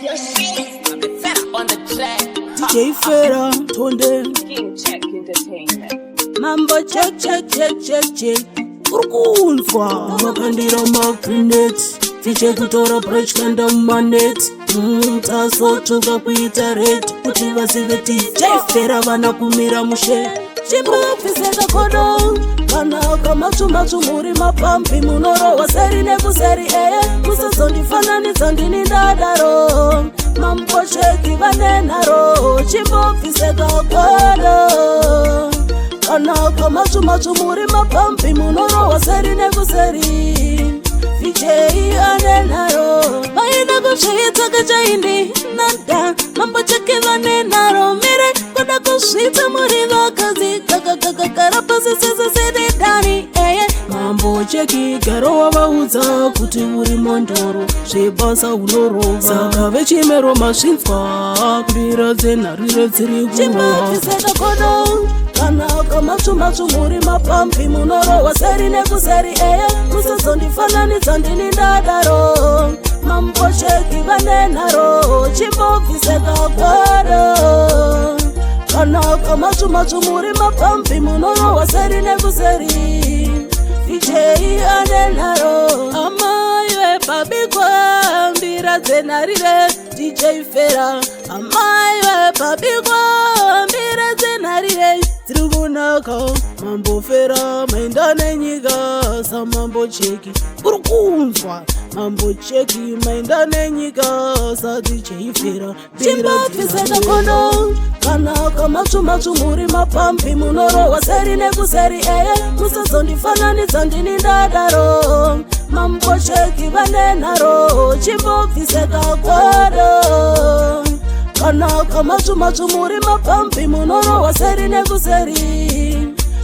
On the track. DJ Fera, Tonde. King Check Entertainment. Mambo check. Urkunzwa wakandira magnet fiche kutora brech kanda manet tasotuka kuita red kuti vazive DJ Fera vana kumira mushe chimapfiseka kodo kana kamatsumbatsu muri mapampi munorowa seri nekuseri musazondifananidza ndini ndadaro mambocheki vanenharo chimbopfiseka kodo kana kamatsumbatsu muri mapampi munorowa seri nekuseri fichei anenharo vaina kusvitsaka chaindi nada mambocheki vanenharo mire kuda kusvitsa muri vakadzi kakakakakara pasi sesesededani mambocheki garo wavaudza kuti uri mondoro zvebasa unorova saka vechimero masvinzwa mbira dzenharire dziri kuchimapfiseka kodo kana kamatsumbatsu muri mapampi munorowa seri nekuseri musazondifananidza ndini ndadaro mambocheki vanenharo chimbopfiseka kodo kana kamatsumbatsu muri mapampi munorowa seri nekuseri fichei anenharo amaiwe pabikwa mbira dzenharire DJ Fera amaiwe pabikwa mbira dzenharire dziri kunaka mambo Fera maenda nenyika samambocheki uri kunzwa mambocheki maenda nenyika sadj Fera chimbapfiseka kodo kana kamatsumbatsu muri mapampi munorowa seri nekuseri musazondifananidza ndini ndadaro mambocheki vanenharo chimbopfiseka kodo kana kamatsumbatsu muri mapampi munorowa seri nekuseri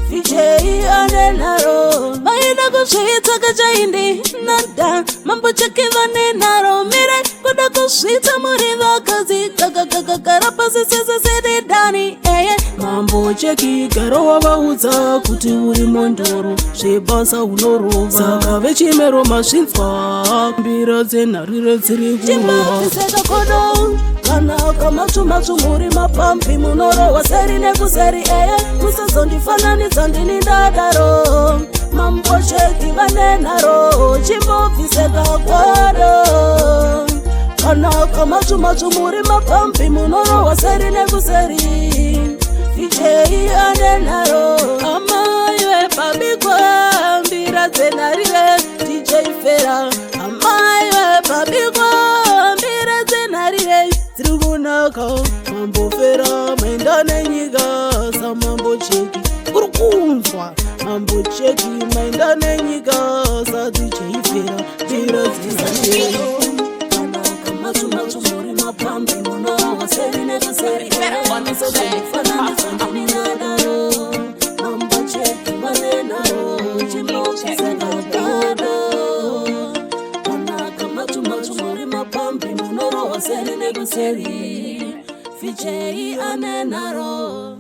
fichei anenharo vaina kusvitsaka chaindi nada mambocheki vanenharo mire kuda kusvitsa muri vakadzi kakakakakara pasi sesesededani mambocheki garo wavaudza kuti uri mondoro zvebasa unorova saka vechimero masvinzwa mbira dzenharire dziri kuchimapfiseka kodo kana kamatsumbatsu muri mapampi munorowa seri nekuseri musazondifananidza ndini ndadaro mambocheki vanenharo chimbopfiseka kodo kana kamatsumbatsu muri mapampi munorowa seri nekuseri fichei anenharo amaiwe pabikwa mbira dzenharire DJ Fera amaiwe pabikwa mbira dzenharire dziri kunaka mambo Fera maenda nenyika samambocheki uri kunzwa mambocheki maenda nenyika sadj Fera mbira dzenharire kana kamatsumbatsu muri mapampi munorowa seri nekuseri musazondifananidza ndini ndadaro mambocheki vanenharo chimbopfiseka kodo kana kamatsumbatsu muri mapampi munorowa seri nekuseri fichei anenharo